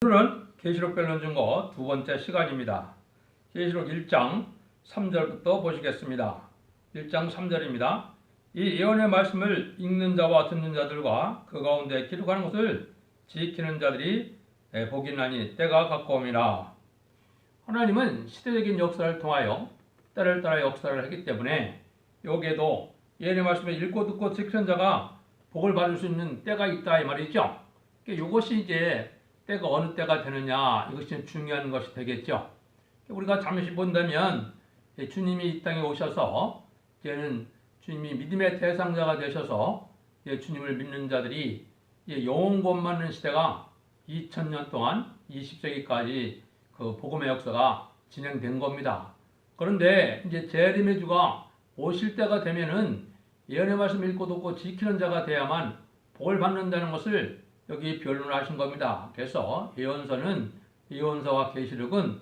오늘은 계시록 변론 증거 두 번째 시간입니다. 계시록 1장 3절부터 보시겠습니다. 1장 3절입니다. 이 예언의 말씀을 읽는 자와 듣는 자들과 그 가운데 기록하는 것을 지키는 자들이 복이나니 때가 가까움이라. 하나님은 시대적인 역사를 통하여 때를 따라 역사를 했기 때문에 여기에도 예언의 말씀을 읽고 듣고 지키는 자가 복을 받을 수 있는 때가 있다 이 말이죠. 이것이 이제 때가 어느 때가 되느냐, 이것이 중요한 것이 되겠죠. 우리가 잠시 본다면 주님이 이 땅에 오셔서 이제는 주님이 믿음의 대상자가 되셔서 주님을 믿는 자들이 영원 구원받는 시대가 2000년 동안 20세기까지 그 복음의 역사가 진행된 겁니다. 그런데 이제 재림의 주가 오실 때가 되면은 예언의 말씀 읽고 듣고 지키는 자가 돼야만 복을 받는다는 것을 여기 변론하신 겁니다. 그래서 예언서와 계시록은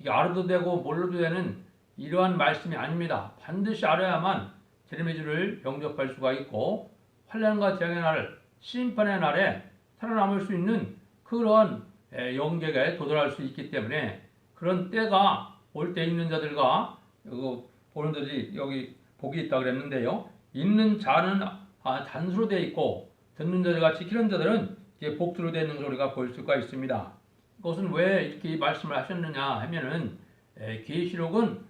이게 알아도 되고 몰라도 되는 이러한 말씀이 아닙니다. 반드시 알아야만 재림의 주를 영접할 수가 있고 환난과 재앙의 날, 심판의 날에 살아남을 수 있는 그런 영계에 도달할 수 있기 때문에 그런 때가 올 때 있는 자들과 보는 자들이 여기 복이 있다 그랬는데요. 있는 자는 단수로 되어 있고 듣는 자들과 지키는 자들은 이제 복수로 되어 있는 것을 우리가 볼 수가 있습니다. 그것은 왜 이렇게 말씀을 하셨느냐 하면은 계시록은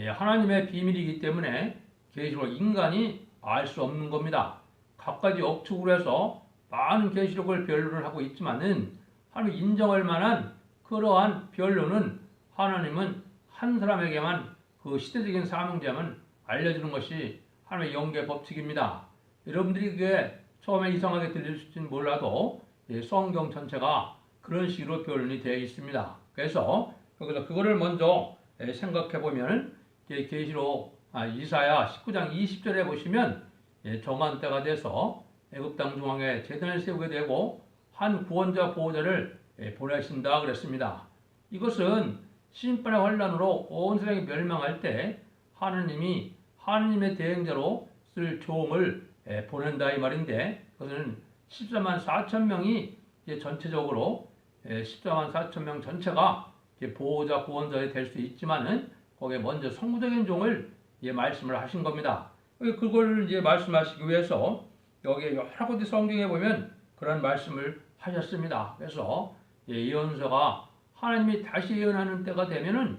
하나님의 비밀이기 때문에 계시록 인간이 알 수 없는 겁니다. 갖가지 억측으로 해서 많은 계시록을 변론을 하고 있지만은 하나님 인정할 만한 그러한 변론은 하나님은 한 사람에게만 그 시대적인 사명자만 알려주는 것이 하나님의 영계 법칙입니다. 여러분들이 그게 처음에 이상하게 들릴지는 몰라도 성경 전체가 그런 식으로 변론이 되어 있습니다. 그래서 여기서 그거를 먼저 생각해 보면 계시록 이사야 19장 20절에 보시면 정한 때가 돼서 애굽 땅 중앙에 제단을 세우게 되고 한 구원자 보호자를 보내신다 그랬습니다. 이것은 심판의 환란으로 온 세상이 멸망할 때 하나님이 하나님의 대행자로 쓸 종을 보낸다 이 말인데 그것은 14만 4천 명이 전체적으로 14만 4천 명 전체가 보호자 구원자가 될 수 있지만은 거기에 먼저 성부적인 종을 말씀을 하신 겁니다. 그걸 말씀하시기 위해서 여기 여러 군데 성경에 보면 그런 말씀을 하셨습니다. 그래서 예언서가 하나님이 다시 예언하는 때가 되면은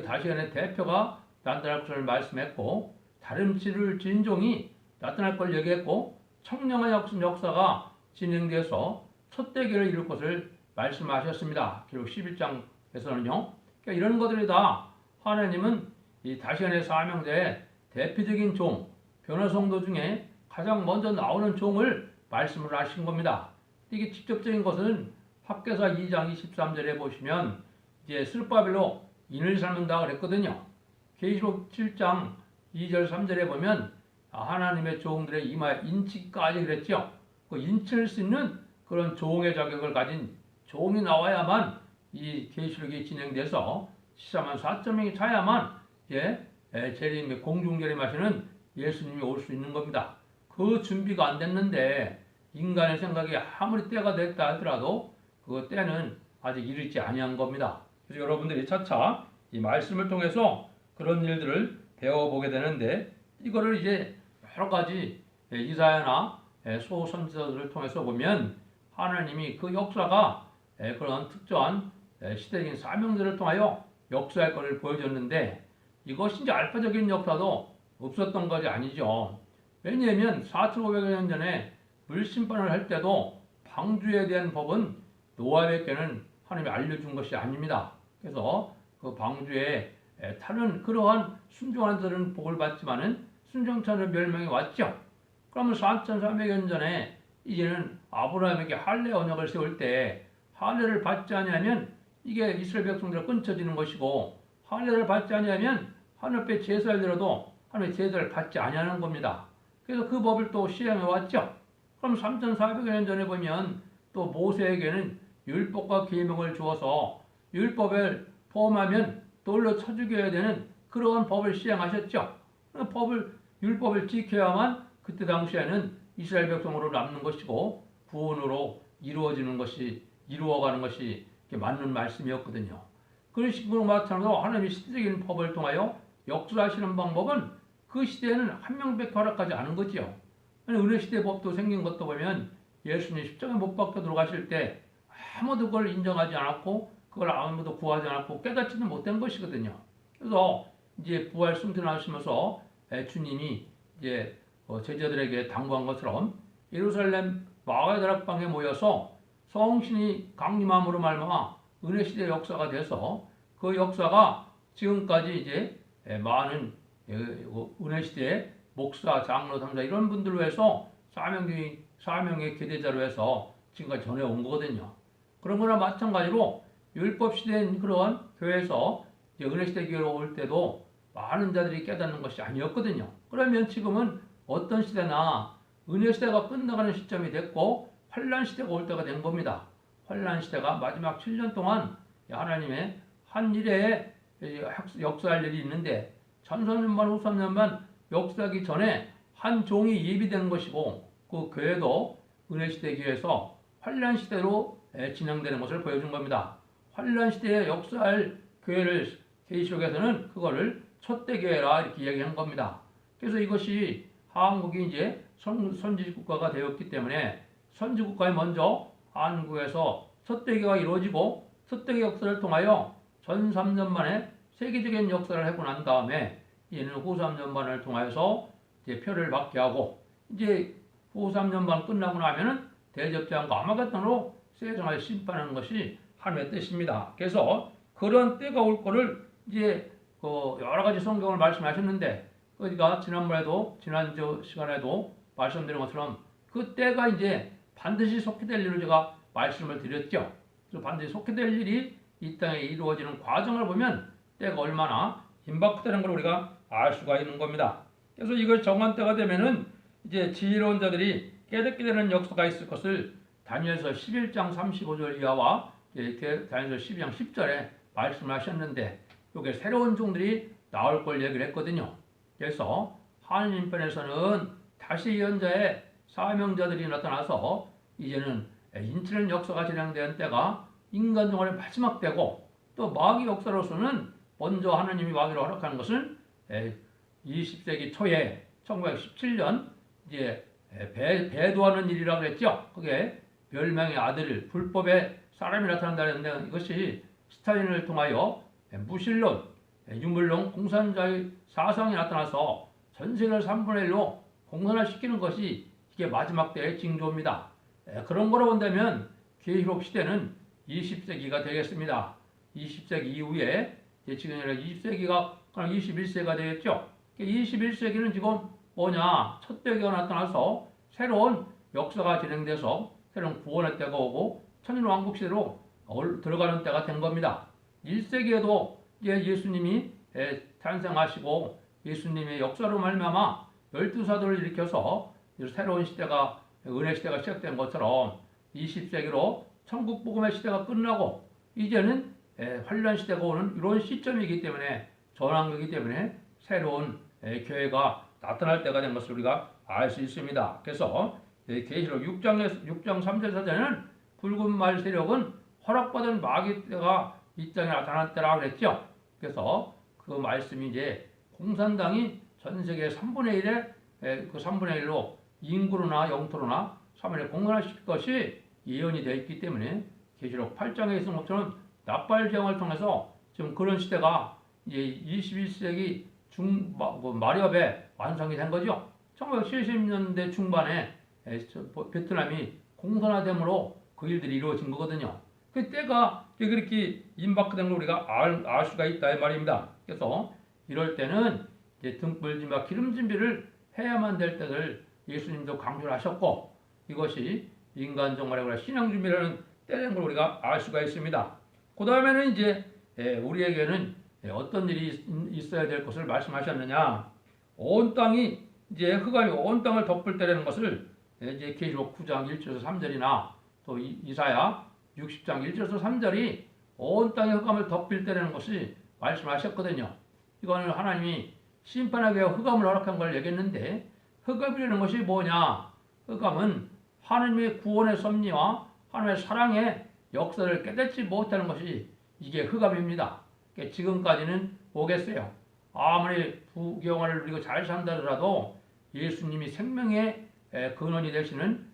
다시 예언의 대표가 나타날 것을 말씀했고 다름치를 진종이 나타날 걸 얘기했고 청량한 역사가 진행돼서 첫 대결을 이룰 것을 말씀하셨습니다. 기록 11장에서는요. 그러니까 이런 것들이 다 하나님은 이 다시안의 사명자의 대표적인 종, 변화성도 중에 가장 먼저 나오는 종을 말씀을 하신 겁니다. 이게 직접적인 것은 학개사 2장 23절에 보시면 이제 스룹바벨로 인을 삶는다 그랬거든요. 계시록 7장 2절 3절에 보면 하나님의 종들의 이마에 인치까지 그랬죠. 그 인칠 수 있는 그런 종의 자격을 가진 종이 나와야만 이 계시록이 진행돼서 14만 4천 명이 차야만 재림 공중재림하시는 예수님이 올 수 있는 겁니다. 그 준비가 안 됐는데 인간의 생각이 아무리 때가 됐다 하더라도 그 때는 아직 이르지 아니한 겁니다. 그래서 여러분들이 차차 이 말씀을 통해서 그런 일들을 배워보게 되는데 이거를 이제 여러 가지 이사야나 소선지자들을 통해서 보면 하나님이 그 역사가 그런 특정한 시대적인 사명들을 통하여 역사할 것을 보여줬는데 이것이 이제 알파적인 역사도 없었던 것이 아니죠. 왜냐하면 4,500여 년 전에 물심판을 할 때도 방주에 대한 법은 노아에게는 하나님이 알려준 것이 아닙니다. 그래서 그 방주에 타는 그러한 순종한 자들은 복을 받지만은 순종치 않은 멸망이 왔죠. 그러면 4,300년 전에 이제는 아브라함에게 할례 언약을 세울 때 할례를 받지 아니하면 이게 이스라엘 백성들을 끊쳐지는 것이고 할례를 받지 아니하면 하늘 앞에 제사를 드려도 하나님의 제사를 받지 아니하는 겁니다. 그래서 그 법을 또 시행해 왔죠. 그럼 3,400년 전에 보면 또 모세에게는 율법과 계명을 주어서 율법을 포함하면 돌로 쳐 죽여야 되는 그러한 법을 시행하셨죠. 율법을 지켜야만 그때 당시에는 이스라엘 백성으로 남는 것이고 구원으로 이루어가는 것이 맞는 말씀이었거든요. 그런 식으로 마찬가지로 하나님이 시대적인 법을 통하여 역사하시는 방법은 그 시대에는 한 명밖에 허락하지 않은 거지요. 은혜 시대 법도 생긴 것도 보면 예수님 십자가에 못 박혀 들어가실 때 아무도 그걸 인정하지 않았고 그걸 아무도 구하지 않았고 깨닫지는 못한 것이거든요. 그래서 이제 부활 승천하시면서 주님이 이제 제자들에게 당부한 것처럼 예루살렘 마가의 다락방에 모여서 성신이 강림함으로 말미암아 은혜 시대 역사가 돼서 그 역사가 지금까지 이제 많은 은혜 시대의 목사, 장로, 당사 이런 분들로 해서 사명의 기대자로 해서 지금까지 전해온 거거든요. 그런 거나 마찬가지로 율법 시대인 그런 교회에서 은혜 시대 교회로 올 때도 많은 자들이 깨닫는 것이 아니었거든요. 그러면 지금은 어떤 시대나 은혜 시대가 끝나가는 시점이 됐고 환란 시대가 올 때가 된 겁니다. 환란 시대가 마지막 7년 동안 하나님의 한 일에 역사할 일이 있는데 1300년, 53년만 역사하기 전에 한 종이 예비되는 것이고 그 교회도 은혜 시대 교회에서 환란 시대로 진행되는 것을 보여준 겁니다. 환란 시대에 역사할 교회를 계시록에서는 그거를 첫대 교회라 이렇게 이야기한 겁니다. 그래서 이것이 한국이 이제 선지 국가가 되었기 때문에 선지 국가에 먼저 한국에서 첫대교가 이루어지고 첫대교 역사를 통하여 전 3년 만에 세계적인 역사를 하고 난 다음에 이제는 후 3년 반을 통해서 이제 표를 받게 하고 이제 후 3년 반 끝나고 나면은 대접장과 아마겟돈으로 세상을 심판하는 것이 하나님의 뜻입니다. 그래서 그런 때가 올 거를 이제 여러 가지 성경을 말씀하셨는데 그러니까 지난번에도 지난주 시간에도 말씀드린 것처럼 그 때가 이제 반드시 속히 될 일을 제가 말씀을 드렸죠. 그래서 반드시 속히 될 일이 이 땅에 이루어지는 과정을 보면 때가 얼마나 임박되는 걸 우리가 알 수가 있는 겁니다. 그래서 이걸 정한 때가 되면은 이제 지혜로운 자들이 깨닫게 되는 역사가 있을 것을 다니엘서 11장 35절 이하와 다니엘서 12장 10절에 말씀하셨는데 이게 새로운 종들이 나올 걸 얘기를 했거든요. 그래서 하나님 편에서는 다시 예언자의 사명자들이 나타나서 이제는 인치는 역사가 진행된 때가 인간 종말의 마지막 때고 또 마귀 역사로서는 먼저 하나님이 마귀를 허락하는 것은 20세기 초에 1917년 이제 배도하는 일이라고 그랬죠. 그게 멸망의 아들, 불법의 사람이 나타난다는데 이것이 스탈린을 통하여 무신론, 유물론, 공산주의 사상이 나타나서 전 세계를 3분의 1로 공산화시키는 것이 이게 마지막 때의 징조입니다. 그런 거로 본다면 계시록 시대는 20세기가 되겠습니다. 20세기 이후에 지금 20세기가 21세기가 되겠죠. 21세기는 지금 뭐냐? 첫 대교가 나타나서 새로운 역사가 진행돼서 새로운 구원의 때가 오고 천일왕국 시대로 들어가는 때가 된 겁니다. 1세기에도 예수님이 탄생하시고 예수님의 역사로 말미암아 12사도를 일으켜서 새로운 시대가 은혜 시대가 시작된 것처럼 20세기로 천국 복음의 시대가 끝나고 이제는 환란 시대가 오는 이런 시점이기 때문에 전환기이기 때문에 새로운 교회가 나타날 때가 된 것을 우리가 알 수 있습니다. 그래서 계시록 6장 3절 4절에는 붉은 말 세력은 허락받은 마귀 때가 이 땅에 나타날 때라고 그랬죠. 그래서 그 말씀이 이제 공산당이 전 세계 3분의 1의 그 3분의 1로 인구로나 영토로나 3분의 1 공산화시킬 것이 예언이 되어 있기 때문에 계시록 8장에 있는 것처럼 납발제왕을 통해서 지금 그런 시대가 이제 21세기 말엽에 완성이 된 거죠. 1970년대 중반에 베트남이 공산화됨으로 그 일들이 이루어진 거거든요. 그 때가 그렇게 임박된 걸 우리가 알 수가 있다 이 말입니다. 그래서 이럴 때는 이제 등불진과 기름 준비를 해야만 될 때를 예수님도 강조를 하셨고 이것이 인간 종말의 신앙 준비라는 때인 걸 우리가 알 수가 있습니다. 그 다음에는 이제 우리에게는 어떤 일이 있어야 될 것을 말씀하셨느냐? 온 땅이 이제 흑암이 온 땅을 덮을 때라는 것을 이제 계시록 9장 1절에서 3절이나 또 이사야 60장 1절에서 3절이 온 땅의 흑암을 덮일 때라는 것이 말씀하셨거든요. 이거는 하나님이 심판하기 위해 흑암을 허락한 걸 얘기했는데 흑암이라는 것이 뭐냐? 흑암은 하나님의 구원의 섭리와 하나님의 사랑의 역사를 깨닫지 못하는 것이 이게 흑암입니다. 그러니까 지금까지는 보겠어요. 아무리 부경화를 누리고 잘 산다더라도 예수님이 생명의 근원이 되시는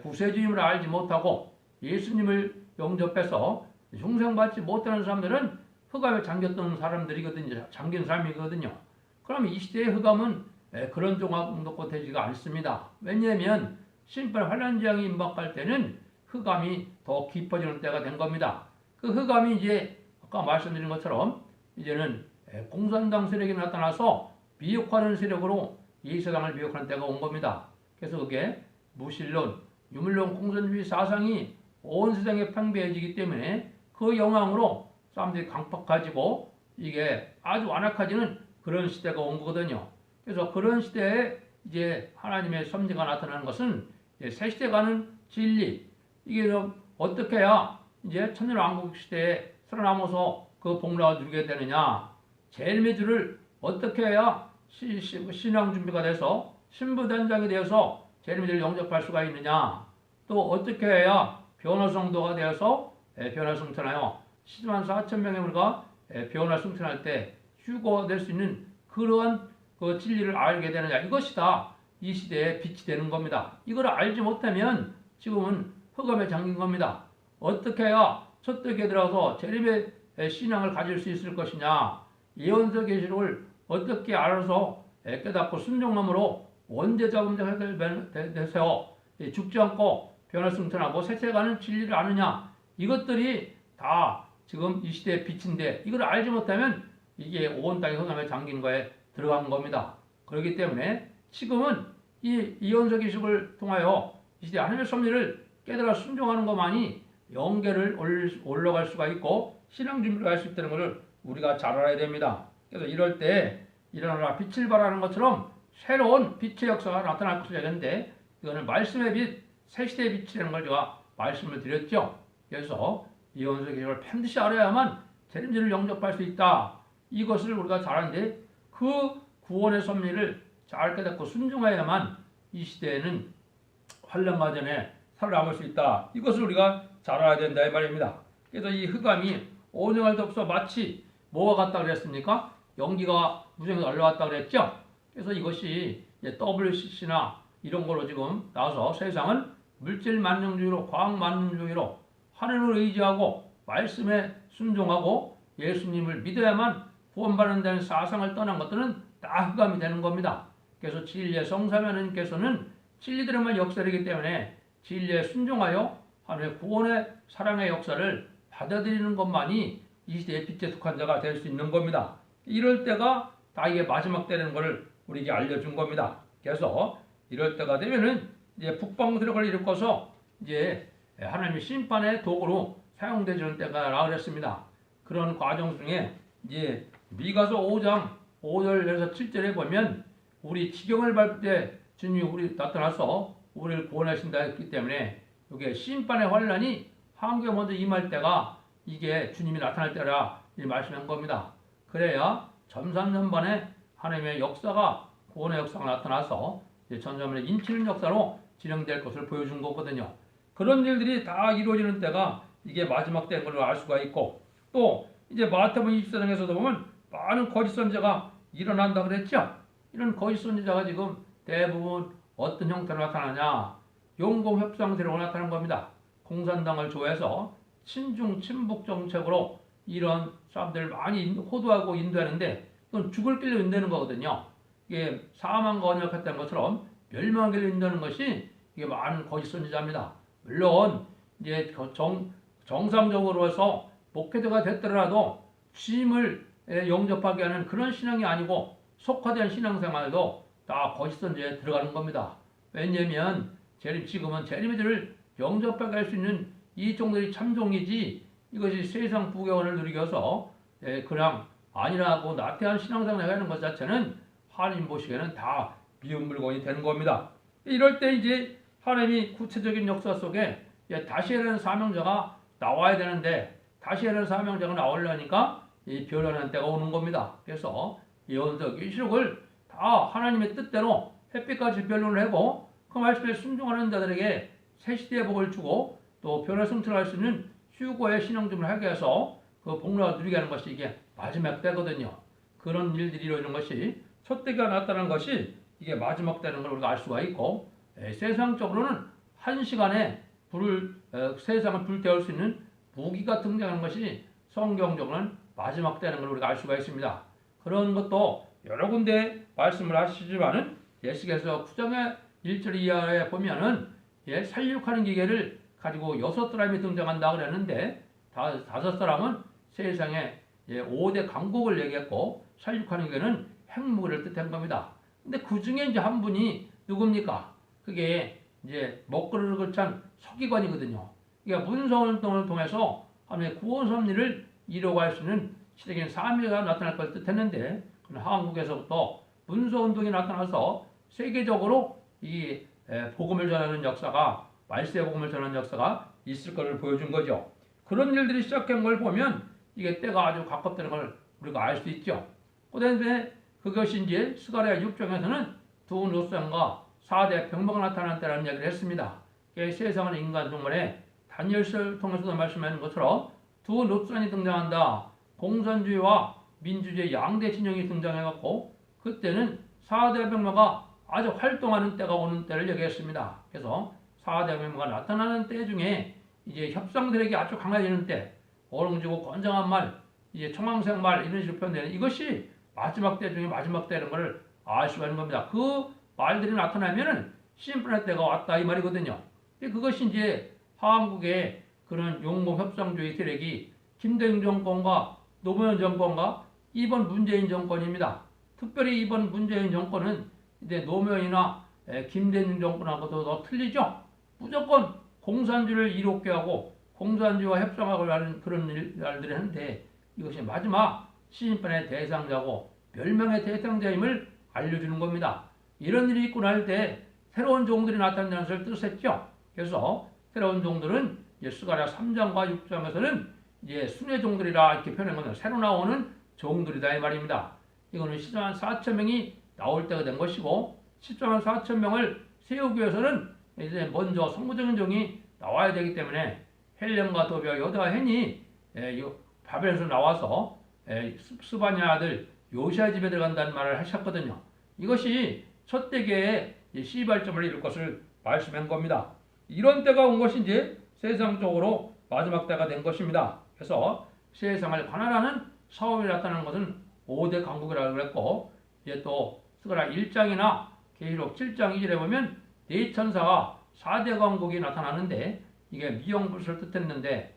구세주임을 알지 못하고 예수님을 영접해서 흉생받지 못하는 사람들은 흑암에 잠겼던 사람들이거든요. 잠긴 삶이거든요. 그럼 이 시대의 흑암은 그런 정도고 되지가 않습니다. 왜냐하면 심판 환란지향이 임박할 때는 흑암이 더 깊어지는 때가 된 겁니다. 그 흑암이 이제 아까 말씀드린 것처럼 이제는 공산당 세력이 나타나서 미혹하는 세력으로 이 세상을 미혹하는 때가 온 겁니다. 그래서 그게 무신론, 유물론 공산주의 사상이 온 세상에 팽배해지기 때문에 그 영향으로 사람들이 강팍해지고 이게 아주 완악해지는 그런 시대가 온 거거든요. 그래서 그런 시대에 이제 하나님의 섭리가 나타나는 것은 새 시대 가는 진리, 이게 좀 어떻게 해야 이제 천년왕국 시대에 살아남아서 그 복락을 누리게 되느냐, 제일미주를 어떻게 해야 신앙 준비가 돼서 신부단장이 되어서 제일미주를 영접할 수가 있느냐, 또 어떻게 해야 변화성도가 되어서 변화 승천하여 10만 4천 명의 우리가 변화 승천할 때 휴거될 수 있는 그러한 그 진리를 알게 되느냐, 이것이 다 이 시대의 빛이 되는 겁니다. 이걸 알지 못하면 지금은 흑암에 잠긴 겁니다. 어떻게 해야 첫떡에 들어서 재림의 신앙을 가질 수 있을 것이냐, 예언서 계시록을 어떻게 알아서 깨닫고 순종함으로 원죄자금자 해결되세요. 죽지 않고 변화승천하고 세세가는 진리를 아느냐, 이것들이 다 지금 이 시대의 빛인데 이걸 알지 못하면 이게 온 땅의 흑암에 잠긴 거에 들어간 겁니다. 그렇기 때문에 지금은 이 예언서 계시록을 통하여 이 시대 하나님의 섭리를 깨달아 순종하는 것만이 영계를 올라갈 수가 있고 신앙 준비를 할 수 있다는 것을 우리가 잘 알아야 됩니다. 그래서 이럴 때 일어나라 빛을 발하는 것처럼 새로운 빛의 역사가 나타날 것이라 했는데, 이거는 말씀의 빛, 새 시대의 빛이라는 걸 제가 말씀을 드렸죠. 그래서 예언서 계시록을 반드시 알아야만 재림주를 영접할 수 있다. 이것을 우리가 잘 아는데 그 구원의 섭리를 잘 깨닫고 순종해야만 이 시대에는 환란과 전에 살아남을 수 있다. 이것을 우리가 잘 알아야 된다 이 말입니다. 그래서 이 흑암이 온영할 데 없어 마치 뭐가 같다 그랬습니까? 연기가 무정에 올라왔다 그랬죠. 그래서 이것이 WCC나 이런 걸로 지금 나와서 세상은 물질 만능주의로, 과학 만능주의로 하늘을 의지하고 말씀에 순종하고 예수님을 믿어야만 구원받는다는 사상을 떠난 것들은 다 흑암이 되는 겁니다. 그래서 진리의 성사면님께서는 진리들에만 역사이기 때문에 진리에 순종하여 하나님의 구원의 사랑의 역사를 받아들이는 것만이 이 시대의 빛에 속한 자가 될 수 있는 겁니다. 이럴 때가 다 이게 마지막 때라는 것을 우리에게 알려준 겁니다. 그래서 이럴 때가 되면은 이제 북방 세력을 일으켜서 이제 하나님의 심판의 도구로 사용되는 때가 그랬습니다. 그런 과정 중에 이제 미가서 5장 5절에서 7절에 보면 우리 지경을 밟을 때 주님이 우리 나타나서 우리를 구원하신다 했기 때문에 이게 심판의 환란이 한국에 먼저 임할 때가 이게 주님이 나타날 때라 이 말씀한 겁니다. 그래야 전산전반에 하나님의 역사가 구원의 역사가 나타나서 전산전반의 인치는 역사로 진행될 것을 보여준 거거든요. 그런 일들이 다 이루어지는 때가 이게 마지막 때인 걸로 알 수가 있고, 또 이제 마태복음 24장에서도 보면 많은 거짓 선지자가 일어난다 그랬죠. 이런 거짓 선지자가 지금 대부분 어떤 형태로 나타나냐, 용공협상세로 나타나는 겁니다. 공산당을 조해서 친중 친북 정책으로 이런 사람들을 많이 호도하고 인도하는데 이건 죽을 길로 인도하는 거거든요. 이게 사망과 언약했던 것처럼 멸망의 길로 인도하는 것이 이게 많은 거짓 선지자입니다. 물론 이제 정상적으로 해서 목회자가 됐더라도 주임을 영접하게 하는 그런 신앙이 아니고 속화된 신앙생활도 다 거짓 선지에 들어가는 겁니다. 왜냐하면 지금은 재림의들을 영접하게 할 수 있는 이 종들이 참종이지 이것이 세상 부경을 누리게 해서 그냥 아니라고 나태한 신앙생활을 하는 것 자체는 하나님 보시기에는 다 미운 물건이 되는 겁니다. 이럴 때 이제 하나님이 구체적인 역사 속에 다시라는 사명자가 나와야 되는데 다시라는 사명자가 나오려니까 이 변화하는 때가 오는 겁니다. 그래서 예언서 계시록을 다 하나님의 뜻대로 햇빛같이 변론을 하고 그 말씀에 순종하는 자들에게 새 시대의 복을 주고 또 변화 승천할 수 있는 휴거의 신앙준비를 하게 해서 그 복로가 누리게 하는 것이 이게 마지막 때거든요. 그런 일들이 이루어지는 것이 촛대기가 나타나는 것이 이게 마지막 때라는 걸 우리가 알 수가 있고, 세상적으로는 한 시간에 세상을 불태울 수 있는 무기가 등장하는 것이 성경적으로는 마지막 때라는 걸 우리가 알 수가 있습니다. 그런 것도 여러 군데 말씀을 하시지만은 예수께서 9장의 1절 이하에 보면은 살육하는 기계를 가지고 6사람이 등장한다 그랬는데 5사람은 세상에 5대 강국을 얘기했고 살육하는 기계는 핵무기를 뜻한 겁니다. 근데 그 중에 이제 한 분이 누굽니까? 그게 이제 먹그릇을 찬 서기관이거든요. 그러니까 문서운동을 통해서 하나님의 구원 섭리를 이루어갈 수 있는 시대적인 사명이 나타날 걸 뜻했는데, 한국에서부터 문서운동이 나타나서 세계적으로 이 복음을 전하는 역사가, 말세 복음을 전하는 역사가 있을 것을 보여준 거죠. 그런 일들이 시작한 걸 보면 이게 때가 아주 가깝다는 걸 우리가 알 수 있죠. 그다음에 그것이 이제 스가랴 6장에서는 두 노상과 4대 병마가 나타나는 때라는 얘기를 했습니다. 세상은 인간 동물에 다니엘서를 통해서도 말씀하는 것처럼 두 노선이 등장한다. 공산주의와 민주주의 양대 진영이 등장해갖고 그때는 4대 병마가 아주 활동하는 때가 오는 때를 얘기했습니다. 그래서 4대 병마가 나타나는 때 중에 이제 협상들에게 아주 강해지는 때, 어른지고 건장한 말, 이제 청황색 말 이런 식으로 표현되는 이것이 마지막 때 중에 마지막 때라는 것을 알 수가 있는 겁니다. 그 말들이 나타나면은 심판의 때가 왔다 이 말이거든요. 근데 그것이 이제 한국의 그런 용모 협상주의 세력이 김대중 정권과 노무현 정권과 이번 문재인 정권입니다. 특별히 이번 문재인 정권은 이제 노무현이나 김대중 정권하고도 더 틀리죠. 무조건 공산주의를 이롭게 하고 공산주의와 협상하고 하는 그런 일들을 하는데 이것이 마지막 시심판의 대상자고 멸망의 대상자임을 알려주는 겁니다. 이런 일이 있고 날 때 새로운 종들이 나타난다는 것을 뜻했죠. 그래서 새로운 종들은 스가랴 3장과 6장에서는 이제 순회 종들이라 이렇게 표현한 겁니다. 새로 나오는 종들이다 이 말입니다. 이거는 14만 4천 명이 나올 때가 된 것이고 14만 4천 명을 세우기 위해서는 이제 먼저 성부적인 종이 나와야 되기 때문에 헬렘과 도비와 여호와 헨이 바벨에서 나와서 스바냐 아들 요시아의 집에 들어간다는 말을 하셨거든요. 이것이 첫 대계의 시발점을 이룰 것을 말씀한 겁니다. 이런 때가 온 것이 이제 세상적으로 마지막 때가 된 것입니다. 그래서 세상을 관할하는 사업이 나타나는 것은 5대 강국이라고 그랬고, 이제 또 스가랴 1장이나 계시록 7장 2절에 보면 네 천사가 4대 강국이 나타나는데 이게 미영불수를 뜻했는데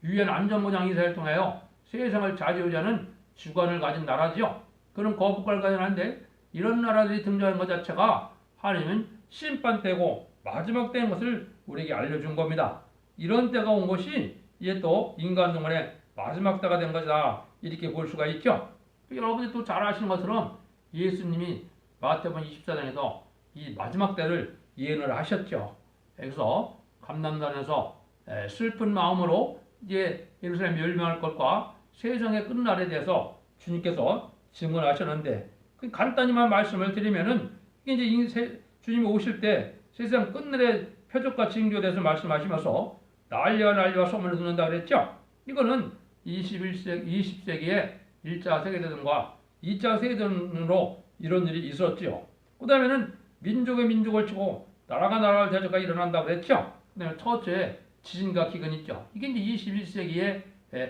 유엔 안전보장 이사를 통하여 세상을 좌지우지하는 주관을 가진 나라죠. 그런 거부권을 가진 나라인데 이런 나라들이 등장한 것 자체가 하나님은 심판 때고 마지막 때인 것을 우리에게 알려준 겁니다. 이런 때가 온 것이 이제 또 인간 동안의 마지막 때가 된 것이다 이렇게 볼 수가 있죠. 여러분들이 또 잘 아시는 것처럼 예수님이 마태복음 24장에서 이 마지막 때를 예언을 하셨죠. 그래서 감람산에서 슬픈 마음으로 이제 예루살렘 멸망할 것과 세상의 끝날에 대해서 주님께서 증언하셨는데 간단히만 말씀을 드리면은 이제 주님이 오실 때 세상 끝날의 표적과 징조에 대해서 말씀하시면서 난리와 소문을 듣는다 그랬죠. 이거는 20세기의 1차 세계대전과 2차 세계대전으로 이런 일이 있었죠. 그 다음에는 민족의 민족을 치고 나라가 나라를 대적가 일어난다 그랬죠. 그 다음에 첫째 지진과 기근 있죠. 이게 이제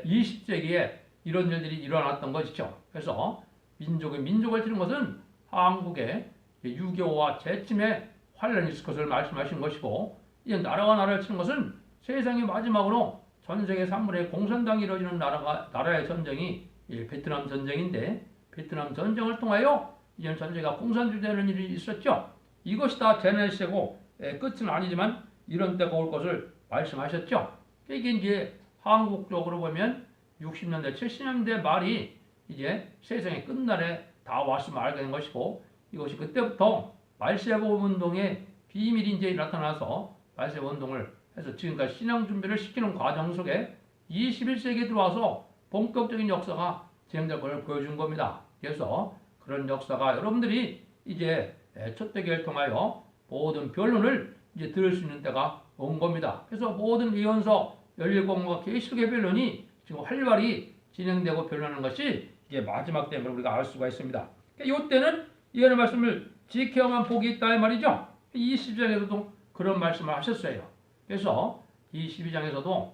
20세기에 이런 일들이 일어났던 것이죠. 그래서 민족의 민족을 치는 것은 한국의 6.25와 재침의 환란이 있을 것을 말씀하신 것이고, 이제 나라와 나라를 치는 것은 세상의 마지막으로 전 세계 3분의 공산당이 이루어지는 나라의 전쟁이 베트남 전쟁인데, 베트남 전쟁을 통하여 이제 전 세계가 공산주의되는 일이 있었죠. 이것이 다 재난의 시대고 끝은 아니지만 이런 때가 올 것을 말씀하셨죠. 이게 이제 한국적으로 보면 60년대, 70년대 말이 이제 세상의 끝날에 다 왔으면 알게 된 것이고, 이것이 그때부터 말세보 운동의 비밀이 이제 나타나서 말세보 운동을 해서 지금까지 신앙 준비를 시키는 과정 속에 21세기에 들어와서 본격적인 역사가 진행될 것을 보여준 겁니다. 그래서 그런 역사가 여러분들이 이제 첫 대결을 통하여 모든 변론을 이제 들을 수 있는 때가 온 겁니다. 그래서 모든 예언서, 열일공과 계시록의 변론이 지금 활발히 진행되고 변론하는 것이 이게 마지막 때임을 우리가 알 수가 있습니다. 이때는 예언의 말씀을 지켜야만 복이 있다 이 말이죠. 이 12장에서도 그런 말씀을 하셨어요. 그래서 이 12장에서도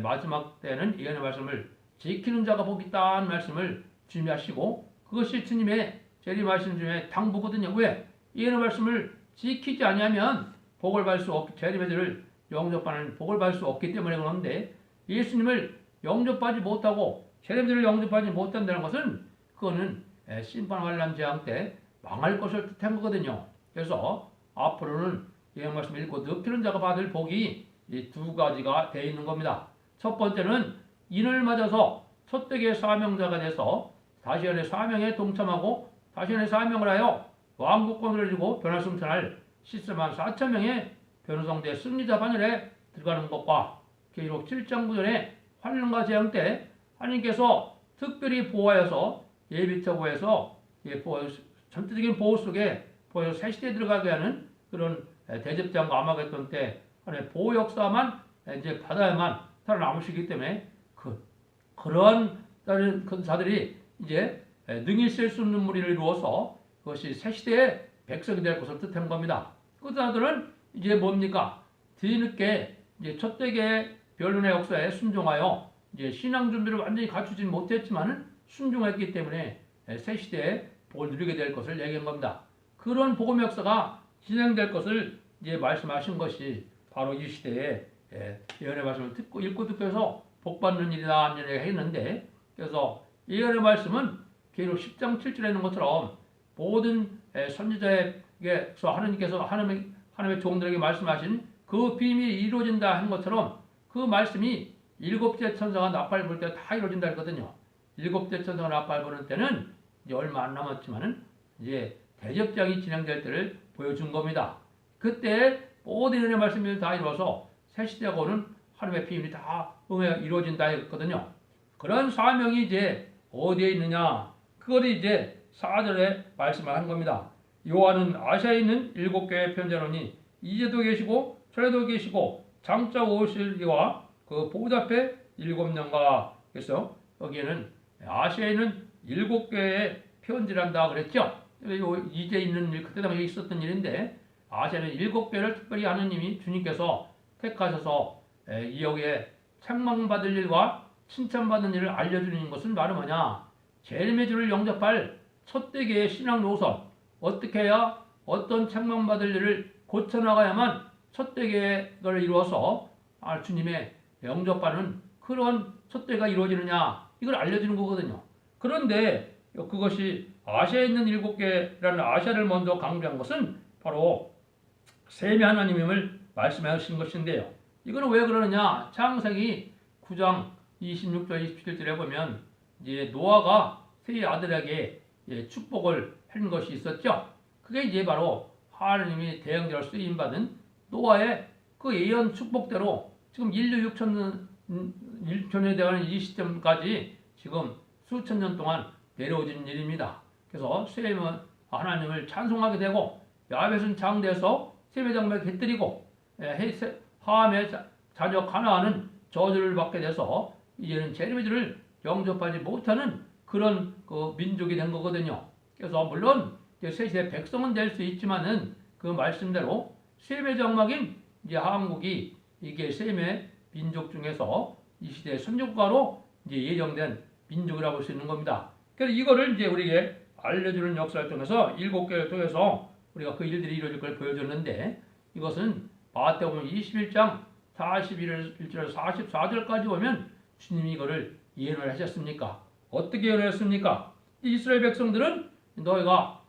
마지막 때는 예언의 말씀을 지키는 자가 복이 있다는 말씀을 준비하시고, 그것이 주님의 재림하신 중에 당부거든요. 왜? 예언의 말씀을 지키지 아니하면 복을 받을 수 없기, 재림의 들을 영접하는 복을 받을 수 없기 때문에 그런데, 예수님을 영접하지 못하고 재림들을 영접하지 못한다는 것은 그거는 심판 환란 재앙 때 망할 것을 뜻한 거거든요. 그래서 앞으로는 예언 말씀 읽고 느끼는 자가 받을 복이 이 두 가지가 되어 있는 겁니다. 첫 번째는 인을 맞아서 첫대기의 사명자가 돼서 다시안의 사명에 동참하고 다시안의 사명을 하여 왕국권을 주고 변화승천할 13만 4천 명의 변호성대 승리자 반열에 들어가는 것과 계시록 7장 9절에 환란과 재앙 때 하나님께서 특별히 보호하여서 예비처보에서 전체적인 보호 속에 보호해서 새 시대에 들어가게 하는 그런 대접장과 아마겟돈 때 하나님의 보호 역사만 이제 받아야만 살아남으시기 때문에 그런 자들이 이제 능히 쓸 수 없는 무리를 이루어서 그것이 새 시대의 백성이 될 것을 뜻한 겁니다. 그 자들은 이제 뭡니까? 뒤늦게 이제 첫대계 변론의 역사에 순종하여 이제 신앙 준비를 완전히 갖추진 못했지만은 순종했기 때문에 새 시대에 복을 누리게 될 것을 얘기한 겁니다. 그런 복음 역사가 진행될 것을 이제 말씀하신 것이 바로 이 시대에 예언의 말씀을 읽고 듣고 해서 복 받는 일이다 했는데, 그래서 예언의 말씀은 계시록 10장 7절에 있는 것처럼 모든 선지자에게서 하나님의 종들에게 말씀하신 그 비밀이 이루어진다 하는 것처럼 그 말씀이 일곱째 천사가 나팔 불 때 다 이루어진다 했거든요. 일곱째 천사가 나팔 부는 때는 이제 얼마 안 남았지만은 이제 대접장이 진행될 때를 보여준 겁니다. 그때 모든 예언의 말씀이 다 이루어서 새 시대가 오는 하나님의 비밀이 다 이루어진다 했거든요. 그런 사명이 이제 어디에 있느냐? 그걸 이제 4절에 말씀을 한 겁니다. 요한은 아시아에 있는 7교회 편지하노니 이제도 계시고 전에도 계시고 장차 오실 이와 그 보좌 앞에 7년과, 그래서 여기에는 아시아에 있는 7교회에 편지한다 그랬죠. 이제 있는 일, 그때 당시에 있었던 일인데, 아시아는 7교회를 특별히 하느님이 주님께서 택하셔서 이 여기에 책망받을 일과 칭찬받는 일을 알려주는 것은 바로 뭐냐? 재림의 주를 영접할 첫대계의 신앙 노선, 어떻게 해야 어떤 책망받을 일을 고쳐나가야만 첫대계를 이루어서 주님의 영접하는 그런 첫대가 이루어지느냐, 이걸 알려주는 거거든요. 그런데 그것이 아시아에 있는 7개라는 아시아를 먼저 강조한 것은 바로 셈의 하나님임을 말씀하신 것인데요. 이거는 왜 그러느냐? 창세기 9장 26절 27절에 보면 이제 노아가 세 아들에게 축복을 한 것이 있었죠. 그게 이제 바로 하나님이 대형제로 쓰임 받은 노아의 그 예언 축복대로 지금 인류 6천년에 대한 이 시점까지 지금 수천 년 동안 내려오진 일입니다. 그래서 셈은 하나님을 찬송하게 되고, 야벳은 장대에서 셈의 장막에 깃들이고, 함의 자녀 가나안은 저주를 받게 돼서 이제는 재림의 주를 영접하지 못하는 그런 그 민족이 된 거거든요. 그래서 물론 새 시대 백성은 될 수 있지만은 그 말씀대로 셈의 장막인 이제 한국이 이게 셈의 민족 중에서 이 시대의 선조국가로 이제 예정된 민족이라고 볼 수 있는 겁니다. 그래서 이거를 이제 우리에게 알려주는 역사를 통해서 7개를 통해서 우리가 그 일들이 이루어질 걸 보여줬는데, 이것은 마태복음 21장 41절 44절까지 보면 주님이 이거를 예언을 하셨습니까? 어떻게 예언을 했습니까? 이스라엘 백성들은 너희가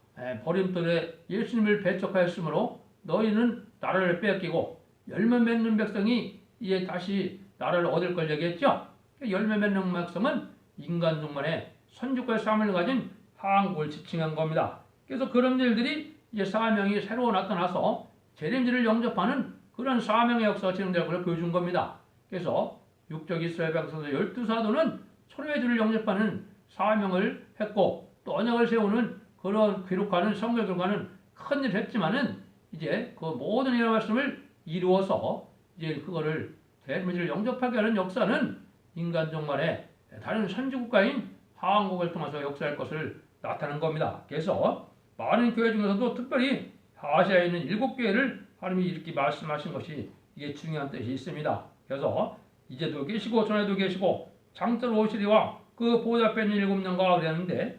버림돌에 예수님을 배척하였으므로 너희는 나라를 빼앗기고 열매 맺는 백성이 이제 다시 나라를 얻을 걸 얘기했죠. 열매 맺는 백성은 인간 중만의 선지과의 사명을 가진 한국을 지칭한 겁니다. 그래서 그런 일들이 이제 사명이 새로 나타나서 재림지를 영접하는 그런 사명의 역사가 진행될 것을 보여준 겁니다. 그래서 육적 이스라엘 백성들 12사도는 천의 주를 영접하는 사명을 했고, 또 언약을 세우는 그런 기록하는 성경 결과는 큰 일을 했지만은 이제 그 모든 이런 말씀을 이루어서 이제 그거를 대미를 영접하게 하는 역사는 인간 종말에 다른 선진국가인 한국을 통해서 역사할 것을 나타낸 겁니다. 그래서 많은 교회 중에서도 특별히 아시아에 있는 7교회를 하나님이 이렇게 말씀하신 것이 이게 중요한 뜻이 있습니다. 그래서 이제도 계시고 전에도 계시고 장자로 오시리와 그 보좌 앞에 있는 7명과 그랬는데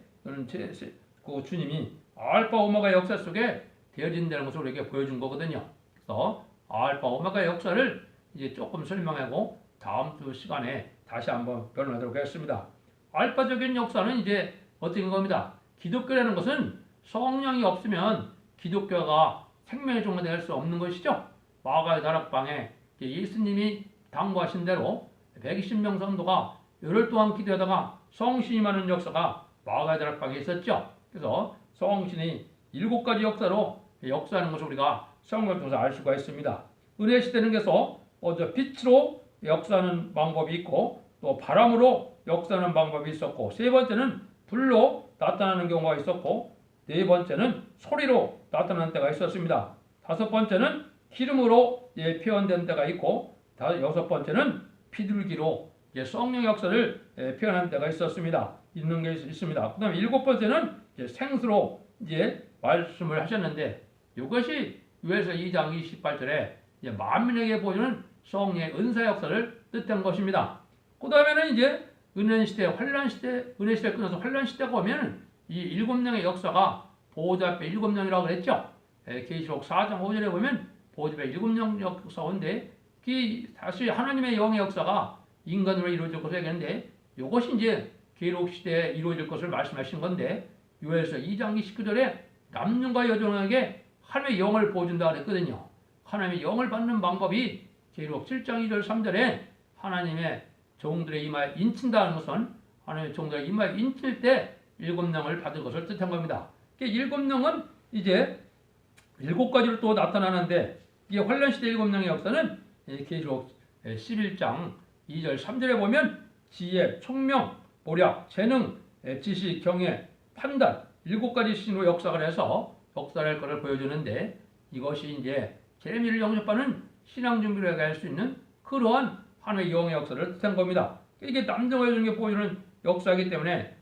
그 주님이 알파 오메가 역사 속에 되어진다는 것을 우리에게 보여준 거거든요. 그래서 알파 오메가 역사를 이제 조금 설명하고 다음 주 시간에 다시 한번 변론하도록 하겠습니다. 알파적인 역사는 이제 어떻게 겁니다. 기독교라는 것은 성령이 없으면 기독교가 생명의 종이 될 수 없는 것이죠. 마가의 다락방에 예수님이 당부하신 대로 120명 성도가 열흘 동안 기도하다가 성신임하는 역사가 마가의 다락방에 있었죠. 그래서 성신이 7가지 역사로 역사하는 것을 우리가 성경을 통해서 알 수가 있습니다. 은혜 시대는 그래서 먼저 빛으로 역사하는 방법이 있고 또 바람으로 역사하는 방법이 있었고 세 번째는 불로 나타나는 경우가 있었고 네 번째는 소리로 나타나는 때가 있었습니다. 다섯 번째는 기름으로 표현된 때가 있고 여섯 번째는 비둘기로 성령 역사를 표현한 때가 있었습니다. 있는 게 있습니다. 그 다음에 일곱 번째는 생수로 말씀을 하셨는데 이것이 요엘서 2장 28절에 만민에게 보여주는 성령의 은사 역사를 뜻한 것입니다. 그 다음에는 은혜 시대, 환란 시대, 은혜 시대 끝나서 환란 시대가 오면 이 7명의 역사가 보호자 앞에 7명이라고 그랬죠. 계시록 4장 5절에 보면 보호자 앞에 7명 역사인데 다시 하나님의 영의 역사가 인간으로 이루어질 것을 얘기했는데 이것이 계록 시대에 이루어질 것을 말씀하신 건데 요엘서 2장 29절에 남녀과 여종에게 하나님의 영을 보여준다 그랬거든요. 하나님의 영을 받는 방법이 계록 7장 2절 3절에 하나님의 종들의 이마에 인친다는 것은 하나님의 종들의 이마에 인칠 때 7명을 받을 것을 뜻한 겁니다. 7명은 7가지로 또 나타나는데 이게 환란시대 7명의 역사는 계시록 11장 2절 3절에 보면 지혜, 총명, 보략, 재능, 지식, 경애, 판단 7가지 신으로 역사를 해서 역사를 할 것을 보여주는데 이것이 재미를 영접하는 신앙 준비를 할 수 있는 그러한 하나님의 영의 역사를 뜻한 겁니다. 이게 남정의 중에 보여주는 역사이기 때문에